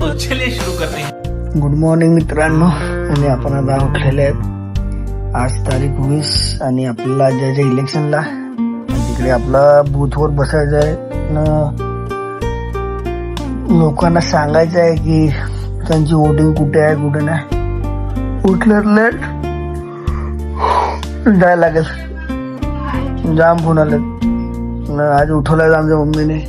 तो चलिए शुरू करते हैं। गुड मॉर्निंग मित्रांनो, आणि आपण आता उठलेले आहेत. आज तारीख 20 आणि आपल्याला जायचं इलेक्शनला. तिकडे आपला बूथवर बसायचं आहे न लोकांना सांगायचं आहे की त्यांची वोटिंग कुठे आहे कुठे नाही. उठल्यात लेट जायला लागेल. जाम फोन आले. आज उठवलाय आमच्या मम्मीने.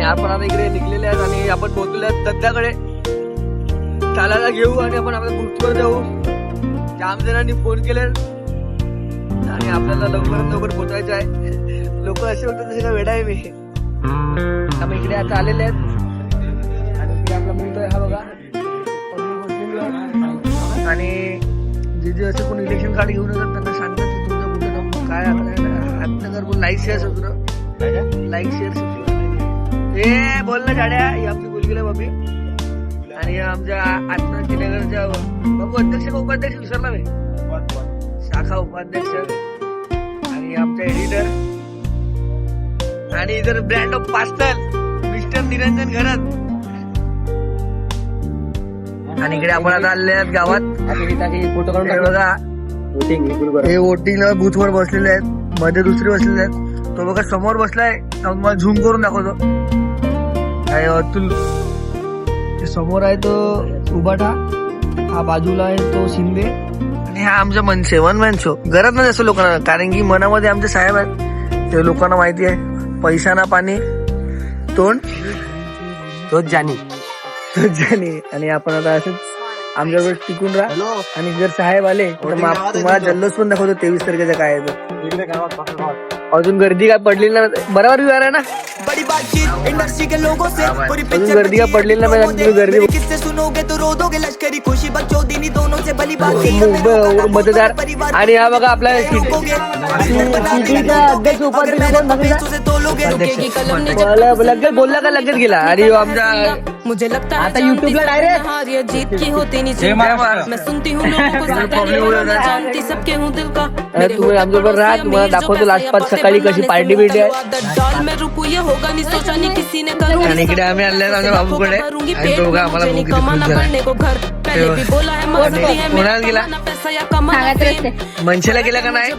आपण आता इकडे निघलेले आहेत आणि आपण पोहोचले आहेत दत्ताकडे. चालायला घेऊ आणि आपण आपल्या बूथवर जाऊ. जाम जणांनी फोन केले आणि आपल्याला लवकरात लवकर पोहोचायचं आहे. लोक असे होतात जसे का वेडा आहे मी. आम्ही इकडे आता आलेले आहेत आणि इकडे आपला बूथ आहे हा बघा. आणि जे जे असे कोण इलेक्शन कार्ड घेऊन येतात त्यांना सांगतात की तुमचा बूथ काय आपल्याला लाईक शेअर सुद्धा लाईक शेअर हे बोल ना गाड्या. ही आमची मुलगीला बाबी आणि आमच्या आत्महत्या नगरच्या बाबू अध्यक्ष का उपाध्यक्ष विसरला मी. शाखा उपाध्यक्ष आणि आमचा एडिटर आणि इतर brand of pastel mister Niranjan घरात. आणि इकडे आपण आता आलेले आहेत गावात. फोटो काढून बघा. हे वोटिंगला बूथवर बसलेले आहेत. मध्ये दुसरे बसलेले आहेत. तो बघा समोर बसलाय. मला झूम करून दाखवतो. अतुल ते समोर आहे तो उबाटा. हा बाजूला आहे तो शिंदे आणि हा आमचा मनसे वन मॅन शो. गरज नाही असं लोकांना, कारण की मनामध्ये आमचे साहेब आहेत. ते लोकांना माहिती आहे पैसा ना पाणी तोच जाणी. आणि आपण आता असंच आमच्याकडे टिकून राहा. आणि जर साहेब आले तर तुम्हाला जल्लोष पण दाखवतो 23 तारखेचा काय आहे तो. अजून गर्दी काय पडलेली ना बरोबर विचार आहे ना. इंडस्ट्री के लोगों से पूरी पिक्चर गर्दी का पडलेली ना. तुम्ही गर्दी किससे सुनोगे तो रो दोगे. लश्करी खुशी बच्चों दिनी दोनों से भली बात मतदार. आणि हा बघा आपला अध्यक्ष उपाध्यक्ष बोलला का लगेच गेला. आणि आमचा मुझे लगता है आता युट्यूबला डायरेक्ट जीत की होती नहीं. मैं सुनती हूँ सबके हूँ दिल का. तुम्ही आमच्याबरोबर राहा. तुम्हाला दाखवतो लास्ट पाच सकाळी कशी पार्टी बिर्टी आहे. आणि इकडे आम्ही आले आमच्या बाबूकडे. आणि तो बघा आम्हाला भाऊ किती खुश झाला. कोणाला गेला मनसेला गेला का नाही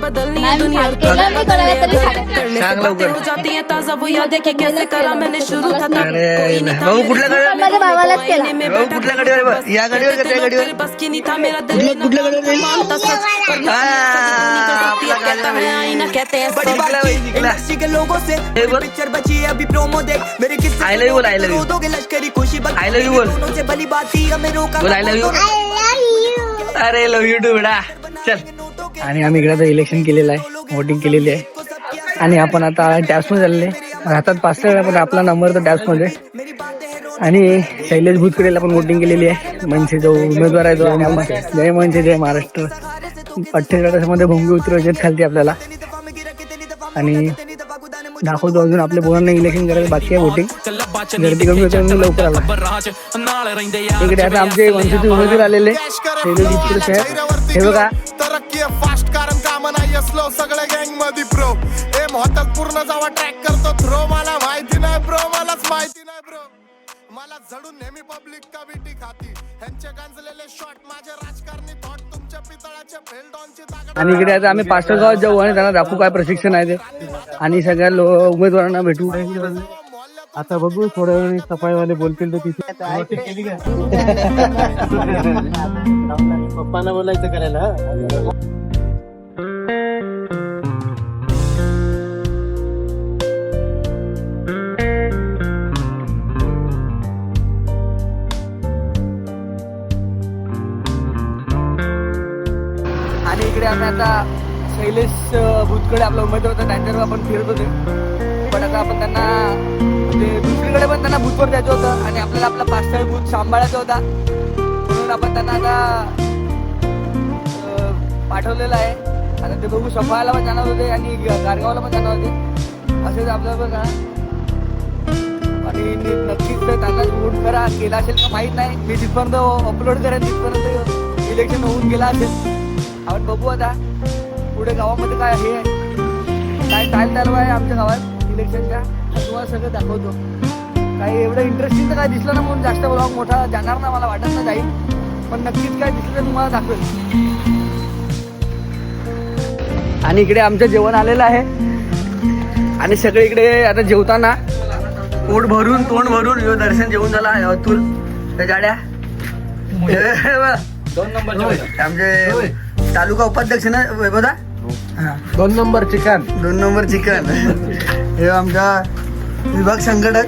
सांग लवकर. अरे भाऊ कुठल्या गाडीवर भाऊ कुठल्या गाडीवर या गाडीवर का त्या गाडीवर कुठल्या अरे लव यू टू बेटा चल. आणि आम्ही इकडे इलेक्शन केलेलं आहे. वोटिंग केलेली आहे. आणि आपण आता टॅब्स मध्ये चालले. हातात पास पण आपला नंबर तर टॅब्स मध्ये. आणि शैलेश भूतकडेला पण वोटिंग केलेली आहे. मनसे जो उमेदवार आहे तो. आणि आपण जय मनसे जय महाराष्ट्र 48 मध्ये भोंगी उतरवायचे खालती आपल्याला. आणि दाखवतो अजून आपल्या पोरांना इलेक्शन करायचं बाकी आहे. वोटिंग गर्दी कमी होते म्हणून लवकर आला. इकडे आता आमचे वंशचे उमेदवार आलेले हे बघा. फास्ट कारण काम नाही असलो सगळ्या गँग मध्ये प्रो एम होतात पूर्ण जावा ट्रॅक करतो थ्रो. मला माहिती नाही ब्रो मलाच माहिती नाही ब्रो. मला झडून नेहमी पब्लिक कविटी खाती. ह्यांचे गांजलेले शॉट माझे राजकारणी थॉट तुमच्या पितळाचे फेल्डॉनची ताकद. आणि इकडे आता आम्ही पास्टर गावात जाऊ आणि त्यांना दाखवू काय प्रशिक्षण आहे ते. आणि सगळ्या उमेदवारांना भेटू. आता बघू थोड्या वेळ सफाईवाले बोलतील तर तिथे पप्पांना बोलायचं करायला. आणि इकडे आम्ही आता शैलेश भूतकडे आपला उमेदवार होता त्यांच्यावर आपण फिरत होते. पण आता आपण त्यांना दुसरीकडे पण त्यांना बूथवर द्यायचं होतं आणि आपल्याला आपला पास्टर बूथ सांभाळायचा होता. म्हणून आपण त्यांना आता पाठवलेलं आहे. आता ते बघू सफाळाला पण जाणार होते आणि गारगावला पण जाणार होते. असेच आपलं बघा आणि नक्कीच त्यांना वोट करा. केला असेल का माहीत नाही, मी तिथपर्यंत अपलोड करेन तिथपर्यंत इलेक्शन होऊन गेला असेल. आपण बघू आता पुढे गावामध्ये काय हे काय चालू आहे आमच्या गावात इलेक्शनच्या, तुम्हाला सगळं दाखवतो. काही एवढं इंटरेस्टिंग तर काय दिसलं ना म्हणून जास्त ब्लॉग मोठा जाणार ना मला वाटत ना जाईल, पण नक्कीच काय दिसलं तर तुम्हाला दाखवेल. आणि इकडे आमचं जेवण आलेलं आहे आणि सगळे इकडे आता जेवताना पोट भरून तोंड भरून दर्शन जेवून झाला अतुल गाड्या 2 नंबर आमचे तालुका उपाध्यक्ष ना वैभवदा. 2 नंबर चिकन 2 नंबर चिकन हे आमचा विभाग संघटक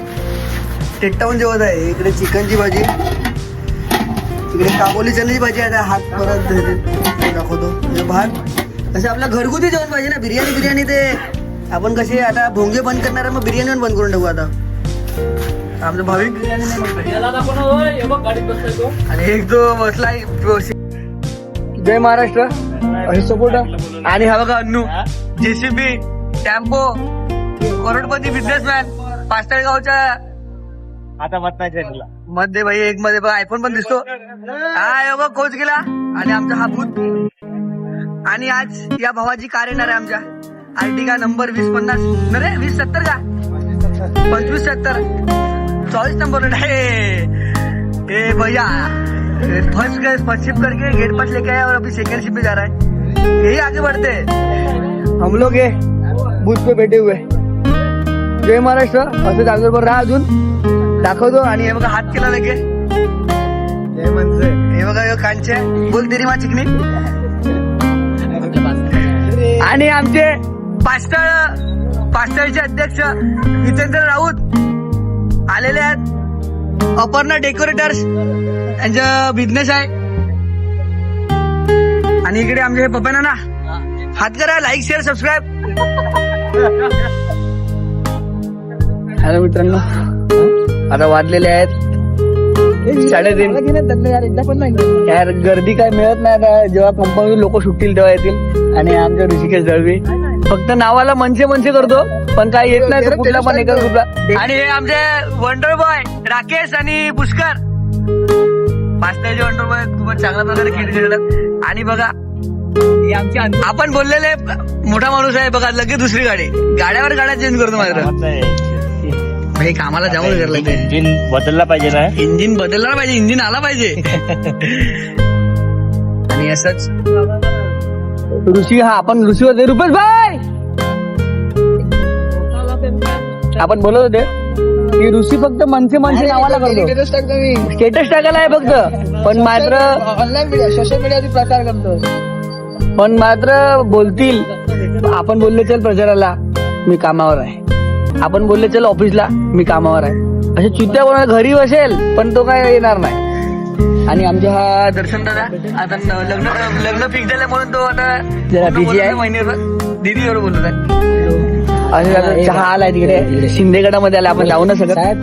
टेट्टावून जेवत आहे. इकडे चिकनची भाजी, इकडे काबोली चण्याची भाजी आहे. हात परत दाखवतो हे भात. असं आपलं घरगुती जेवण पाहिजे ना. बिर्याणी ते आपण कसे आता भोंगे बंद करणार मग बिर्याणी पण बंद करून टाकू आता. आमचा भाविक आणि एक जो बसलाय जय महाराष्ट्र सपोर्ट. आणि हा बघा अन्नू JCB टेम्पो करोडपती बिझनेसमॅन पास्तळगावच्या आता बतायचं तुला मध्ये भाई एक मध्ये बघा आयफोन पण दिसतो. हा बघ कोच गेला. आणि आमचा हा भूत. आणि आज या भावाची कार येणार आहे आमच्या आर्टिका नंबर 2050 नरे 2070 का 2570 24 नंबर है भैया. फर्स्ट शिप करके गेट पास लेके आया और अभी सेकंड शिप पे जा रहा है. यही आगे बढ़ते हम लोग ये बूथ पे बैठे हुए. जय महाराष्ट्र असं जागेवर राहा अजून दाखवतो. आणि हे बघा हात केला लगे हे बघा कांचे बोल तेरी मा चिकनी. आणि आमचे पास्तळचे अध्यक्ष जितेंद्र राऊत आलेले आहेत. अपर्णा डेकोरेटर्स यांचा बिझनेस आहे. आणि इकडे आमचे हे पप्पा ना हात करा लाईक शेअर सबस्क्राईब. हॅलो मित्रांनो, आता वाजलेले आहेत 3:30. यार गर्दी काय मिळत नाही. आता जेव्हा कंपनी लोक सुटतील तेव्हा येतील. आणि आमच्या ऋषिकेश दळवी फक्त नावाला मनसे करतो पण काय येत नाही तर कुठला पण एका ग्रुपला. आणि हे आमचे वंडर बॉय राकेश आणि पुष्कर पाचण्याचे वंडर बॉय खूपच चांगल्या प्रकारे खेळतात. आणि बघा आपण बोललेले मोठा माणूस आहे बघा लगेच दुसरी गाड्यावर गाड्या चेंज करतो मात्र. भाई कामाला जाऊन करला इंजिन बदलला पाहिजे ना. इंजिन बदलला पाहिजे, इंजिन आला पाहिजे. आणि असंच ऋषी आपण ऋषी होते रुपेश भाई आपण बोलत होते की ऋषी फक्त मनसे नावाला करतो. स्टेटस टाकायला आहे फक्त पण मात्र ऑनलाईन मीडिया सोशल मीडियावर प्रचार करतो. पण मात्र बोलतील आपण बोलले चल प्रचाराला मी कामावर आहे, आपण बोलले चल ऑफिसला मी कामावर आहे. असे चुत्या कोणा घरी बसेल पण तो काय येणार नाही. आणि आमचा हा दर्शन दादा आता लग्न फिक्स झालं म्हणून तो आता बिझी आहे. महिन्यावर दीदीवर बोलत आहे. असे चहा आलाय तिकडे शिंदेगडामध्ये आला. आपण जाऊ ना सगळं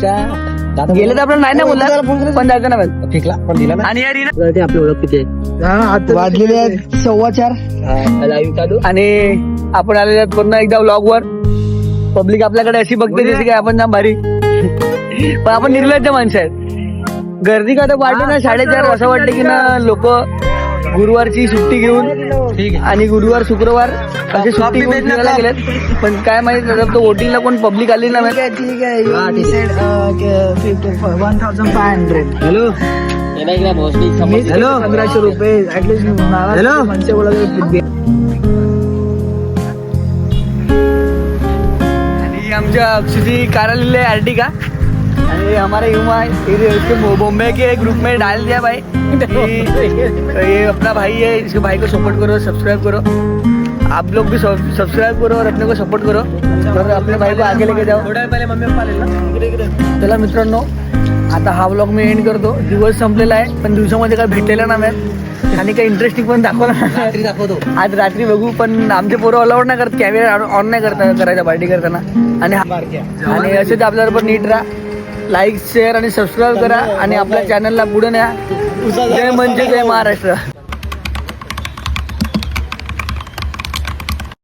गेलं तर आपल्याला नाही ना बोलला पण जायचं ना फिकला पण दिला ना. आणि यार आपली ओळख किती आहे वाजलेले आहेत 4:15 आणि आपण आलेले आहेत पुन्हा एकदा व्लॉग वर. पब्लिक आपल्याकडे अशी बघते जशी काय आपण जाम भारी पण आपण निर्लज्ज माणसं आहेत. गर्दी का तर वाटते ना 4:30 असं वाटतं की ना लोक गुरुवारची सुट्टी घेऊन आणि गुरुवार शुक्रवार असे सुट्टी घेऊन फिरायला गेलेत. पण काय माहिती तो वोटिंगला कोण पब्लिक आली ना. ठीक आहे 1500. हॅलो हॅलो 1500 रुपये ऍटलीस्ट. हॅलो मनसे बोला. आणि आमच्या अक्षुची कार आलेली आहे आर्टिका. अरे हमारे युवा बॉम्बे के ग्रुप में डाल दिया भाई. ये अपना भाई है, इसके भाई को सपोर्ट करो, सब्सक्राइब करो. आप लोग भी सब्सक्राइब करो और अपने को सपोर्ट करो और अपने भाई को आगे लेके जाओ. थोड्या पहिले मम्मी पप्पा आले ना. चला मित्रांनो आता हा व्लॉग मी एंड करतो. दिवस संपलेला आहे पण दिवसामध्ये काय भेटलेला ना मॅम आणि काही इंटरेस्टिंग पण दाखवतो. आज रात्री बघू पण आमचे पोरं अलाउड नाही करत. कॅमेरा ऑन नाही करायचा पार्टी करताना. आणि असेच आपल्याबरोबर नीट राहा. लाईक शेअर आणि सबस्क्राईब करा आणि आपल्या चॅनलला पुढे न्या. जय म्हणजे जय महाराष्ट्र.